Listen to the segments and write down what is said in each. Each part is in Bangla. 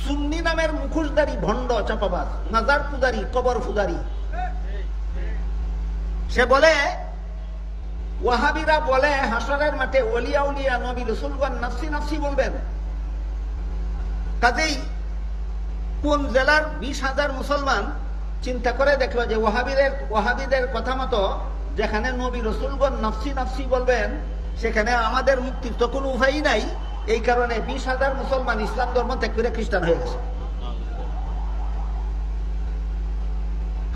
সুন্নি নামের মুখোশধারী ভণ্ড চাপাবাজ, মাজার পূজারি, কবর পূজারি। সে বলে ওয়াহাবিরা বলে হাসরের মাঠে ওলিয়া উলিয়া নবী রাসূলগণ নফসি নফসি বলবেন। কাজেই কোন জেলার 20,000 মুসলমান চিন্তা করে দেখলো যে ওয়াহাবিদের কথা মতো যেখানে নবী রাসূলগণ নফসি নফসি বলবেন সেখানে আমাদের মুক্তির তো কোনো উপায়ই নাই। এই কারণে 20,000 মুসলমান ইসলাম ধর্ম ত্যাগ করে খ্রিস্টান হয়ে গেছে।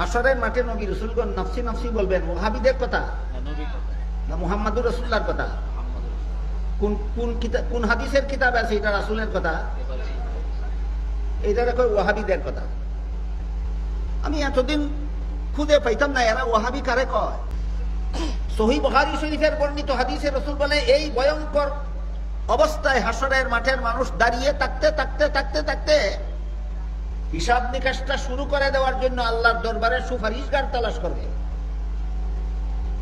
হাসরের মাঠে নবী রাসূলগণ নফসি নফসি বলবেন ওয়াহাবিদের কথা না মুহাম্মদুর রাসূলুল্লাহর কথা? কোন হাদিসের কিতাবে আছে এটা রাসূলের কথা? এটা দেখো ওয়াহাবিদের কথা। আমি এতদিন খুঁজে পাইতাম না এরা ওয়াহাবি কারে কয়। সহিহ বুখারী শরীফের বর্ণিত হাদিসে রাসূল বলে এই ভয়ঙ্কর অবস্থায় হাসরের মাঠের মানুষ দাঁড়িয়ে থাকতে থাকতে থাকতে থাকতে হিসাব নিকাশটা শুরু করে দেওয়ার জন্য আল্লাহর দরবারে সুপারিশগার তালাশ করবে।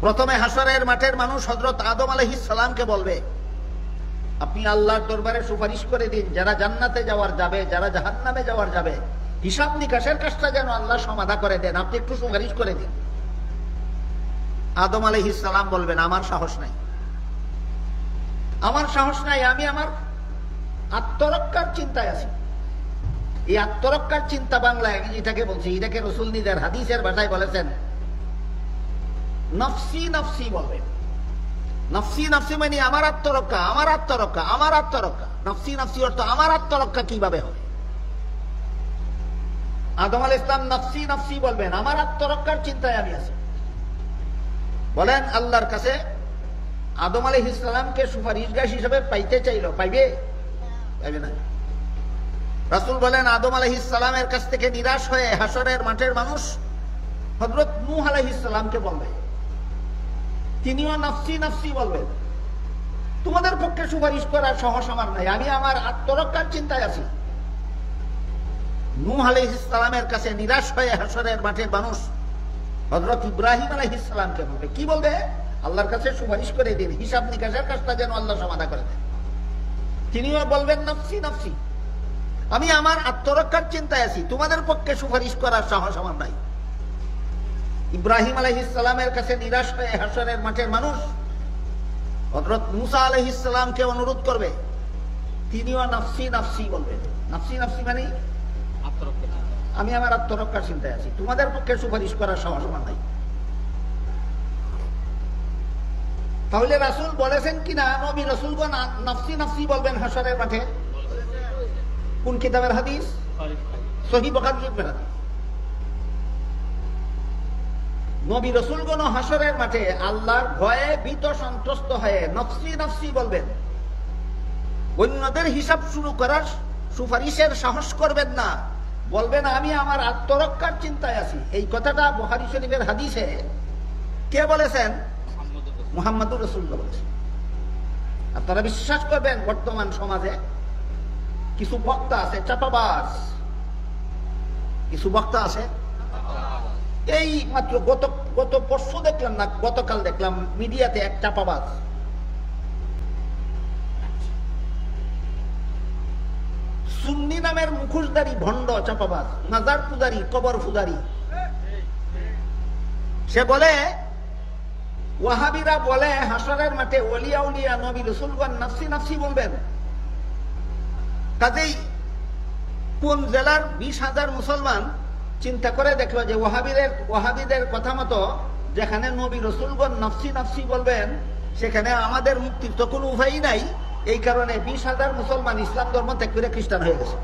প্রথমে হাসরের মাঠের মানুষ হযরত আদম আলাইহিস সালামকে বলবে আপনি আল্লাহর দরবারে সুপারিশ করে দিন, যারা জান্নাতে যাওয়ার যাবে, যারা জাহান্নামে যাওয়ার যাবে, হিসাব নিকাশের কাজটা যেন আল্লাহ সমাধা করে দেন, আপনি একটু সুপারিশ করে দিন। আদম আলাইহিস সালাম বলবেন আমার সাহস নাই, আমার সাহস নাই, আমি আমার আত্মরক্ষার চিন্তায় আছি। এই আত্মরক্ষার চিন্তা বাংলায় এটাকে বলছি, এটাকে রাসূল নিজের হাদিসের ভাষায় বলেছেন নফসি নফসি বলবেন। নফসি নফসি মানে আমার আত্মরক্ষা, আমার আত্মরক্ষা, আমার আত্মরক্ষা। নফসি নফসি অর্থ আমার আত্মরক্ষা কিভাবে হবে। আদম আলাইহিস সালাম নফসি নফসি বলবেন, আমার আত্মরক্ষার চিন্তায় আমি আছি। বলেন আল্লাহর কাছে আদম আলাইহিস সালামকে সুপারিশগার হিসেবে পাইতে চাইল, পাইবে? পাইবে না। রাসূল বলেন আদম আলাইহিস সালামের কাছ থেকে নিরাশ হয়ে হাসরের মাঠের মানুষ হযরত নূহ আলাইহিস সালামকে বলবে, তিনিও নফসি নফসি বলবেন। তোমাদের পক্ষে সুপারিশ করার সাহস আমার নাই, আমি আমার আত্মরক্ষার চিন্তায় আছি। নূহ আলাইহিস সালামের কাছে নিরাশ হয়ে হাসরের মাঠের মানুষ হযরত ইব্রাহিম আলাইহিস সালামকে বলবে, কি বলবে? আল্লাহর কাছে সুপারিশ করে দিন, হিসাব নিকাশের কাজটা যেন আল্লাহ সমাধা করে দেন। তিনিও বলবেন নফসি নফসি, আমি আমার আত্মরক্ষার চিন্তায় আছি, তোমাদের পক্ষে সুপারিশ করার সাহস আমার নাই। ইব্রাহিম আলাইহিস সালামের কাছে নিরাশ হয়ে হাসরের মাঠের মানুষ হযরত মুসা আলাইহিস সালামকে অনুরোধ করবে, তিনিও নফসি নফসি বলবেন। নফসি নফসি মানে আমি আমার আত্মরক্ষার চিন্তায় আছি, তোমাদের পক্ষে সুপারিশ করার সাহস আমার নাই। তাহলে রাসূল বলেছেন কিনা নবী রাসূলগণ নফসি নফসি বলবেন হাসরের মাঠে? কোন কিতাবের হাদিস? সহিহ বুখারী শরীফের হাদিস। নবী রাসূলগণ হাসরের মাঠে আল্লাহর ভয়ে ভীত সন্ত্রস্ত হয়ে নফসি নফসি বলবেন। অন্যদের হিসাব শুরু করার সুপারিশের সাহস করবেন না, বলবেন আমি আমার আত্মরক্ষার চিন্তায় আছি। এই কথাটা বুখারী শরীফের হাদিসে কে বলেছেন? মুহাম্মদুর রাসূলুল্লাহ বলেছেন। আপনারা বিশ্বাস করবেন বর্তমান সমাজে কিছু বক্তা আছে চাপাবাজ, কিছু বক্তা আছে এই মাত্র গত পরশু দেখলাম না গতকাল দেখলাম মিডিয়াতে এক চাপাবাজ সুন্নি নামের মুখোশধারী ভণ্ড চাপাবাজ, মাজার পূজারি, কবর পূজারি। সে বলে ওয়াহাবিরা বলে হাসরের মাঠে ওলিয়া উলিয়া নবী রাসূলগণ নফসি নফসি বলবেন। কাজেই কোন জেলার 20,000 মুসলমান চিন্তা করে দেখলো যে ওয়াহাবিদের কথা মতো যেখানে নবী রাসূলগণ নফসি নফসি বলবেন সেখানে আমাদের মুক্তির তো কোনো উপায়ই নাই। এই কারণে 20,000 মুসলমান ইসলাম ধর্ম ত্যাগ করে খ্রিস্টান হয়ে গেছে।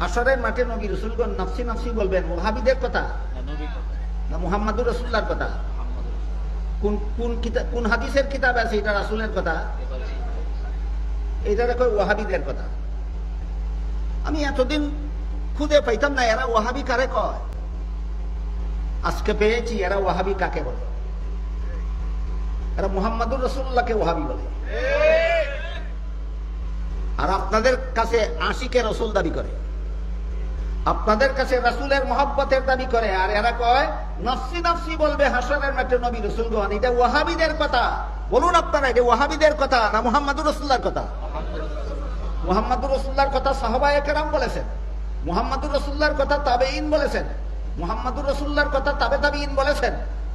হাসরের মাঠে নবী রাসূলগণ নফসি নফসি বলবেন ওয়াহাবিদের কথা না মুহাম্মদুর রাসূলুল্লাহর কথা? কোন হাদিসের কিতাবে আছে এটা রাসূলের কথা? এটা দেখো ওয়াহাবিদের কথা। আমি এতদিন খুঁজে পাইতাম না এরা ওয়াহাবি কারে কয়। আজকে পেয়েছি এরা ওয়াহাবি কাকে বলে। এরা মুহাম্মদুর রাসূলুল্লাহকে ওয়াহাবি বলে, আর আপনাদের কাছে আশিকে রাসূল দাবি করে, আপনাদের কাছে রাসূলের মহব্বতের দাবি করে। আর এরা কয় নফসি নফসি বলবে হাসরের মাঠে নবী রাসূলগণ। এটা ওয়াহাবিদের কথা। বলুন আপনারা এটা ওয়াহাবিদের কথা না মুহাম্মদুর রাসূলুল্লাহর কথা? মুহাম্মদুর রাসূলুল্লাহর কথা সাহাবায়ে কেরাম বলেছেন, মুহাম্মদুর রাসূলুল্লাহর কথা তাবেঈন বলেছেন, মুহাম্মদুর রাসূলুল্লাহর কথা তাবে তাবেঈন বলেছেন,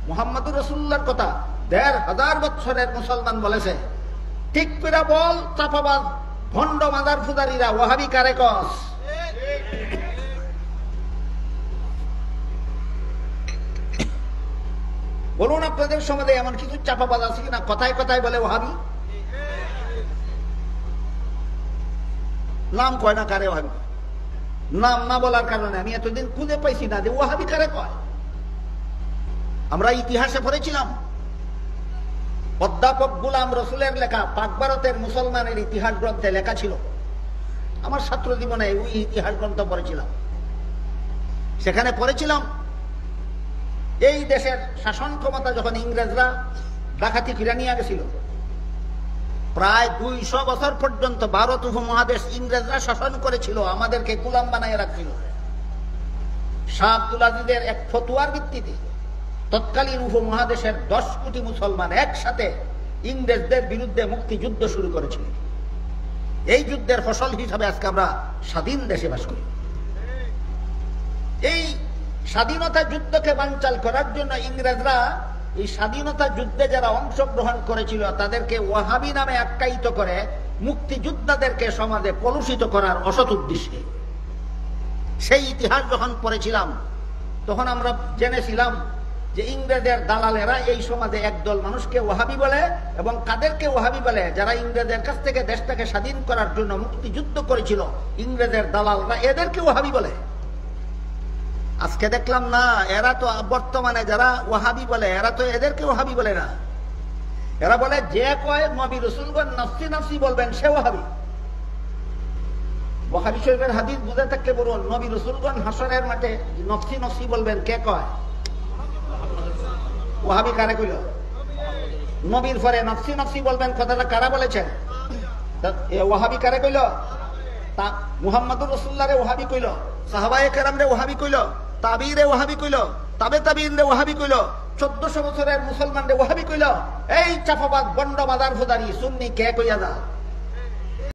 মুহাম্মদুর রাসূলুল্লাহর কথা ১৫০০ বছরের মুসলমান বলেছে। ঠিক করে বল চাপাবাজ ভণ্ড মাদার ফুদারিরা ওয়াহাবি কারে কস? বলুন আপনাদের সমাজে এমন কিছু চাপাবাজ আছে কিনা কথায় কথায় বলে ওয়াহাবি? নাম কয় না কারে ওয়াহাবি। নাম না বলার কারণে আমি এতদিন খুঁজে পাইছি না যে ওয়াহাবি কারে কয়। আমরা ইতিহাসে পড়েছিলাম, অধ্যাপক গোলাম রসুলের লেখা পাক ভারতের মুসলমানের ইতিহাস গ্রন্থে লেখা ছিল। আমার ছাত্র জীবনে ওই ইতিহাস গ্রন্থ পড়েছিলাম। সেখানে পড়েছিলাম এই দেশের শাসন ক্ষমতা যখন ইংরেজরা ডাকাতি ফিরে নিয়ে গেছিল, প্রায় ২০০ বছর পর্যন্ত ভারত উপমহাদেশ ইংরেজরা শাসন করেছিল, আমাদেরকে গোলাম বানায় রাখছিল। শাহ আব্দুল আজিজের এক ফতুয়ার ভিত্তিতে তৎকালীন উপমহাদেশের ১০ কোটি মুসলমান একসাথে ইংরেজদের বিরুদ্ধে মুক্তিযুদ্ধ শুরু করেছিল। এই যুদ্ধের ফসল হিসাবে আজকে আমরা স্বাধীন দেশে বাস করি। এই স্বাধীনতা যুদ্ধকে বানচাল করার জন্য ইংরেজরা এই স্বাধীনতা যুদ্ধে যারা অংশগ্রহণ করেছিল তাদেরকে ওয়াহাবি নামে আখ্যায়িত করে মুক্তিযোদ্ধাদেরকে সমাজে কলুষিত করার অসৎ উদ্দেশ্যে। সেই ইতিহাস যখন পড়েছিলাম তখন আমরা জেনেছিলাম যে ইংরেজের দালালেরা এই সমাজে একদল মানুষকে ওয়াহাবি বলে, এবং কাদেরকে ওয়াহাবি বলে? যারা ইংরেজের কাছ থেকে দেশটাকে স্বাধীন করার জন্য মুক্তিযুদ্ধ করেছিল, ইংরেজের দালালরা এদেরকে ওয়াহাবি বলে। আজকে দেখলাম না, এরা তো বর্তমানে যারা ওয়াহাবি বলে এরা তো এদেরকে ওয়াহাবি বলে না। এরা বলে যে কয় নবী রাসূলগণ নফসি নফসি বলবেন সে ওয়াহাবি। বুখারী শরীফের হাদিস বুঝে থাকলে বলুন, নবী রাসূলগণ হাসরের মাঠে নফসি নফসি বলবেন কে কয়? ওয়াহাবি কারে কইল? নবীর পরে নফসি নফসি বলবেন কথাটা কারা বলেছেন? ওয়াহাবি কারে কইল? তা মুহাম্মদুর রাসূলুল্লাহরে ওয়াহাবি কইল, সাহাবায়ে কেরামরে ওয়াহাবি কইল, তাবিঈরে ওয়াহাবি কইল, তাবে তাবিঈনরে ওয়াহাবি কইল, ১৪০০ বছরের মুসলমানরে ওয়াহাবি কইল। এই চাপাবাজ বন্ড মাদার ফুদারি সুন্নি কে কইয়া যা?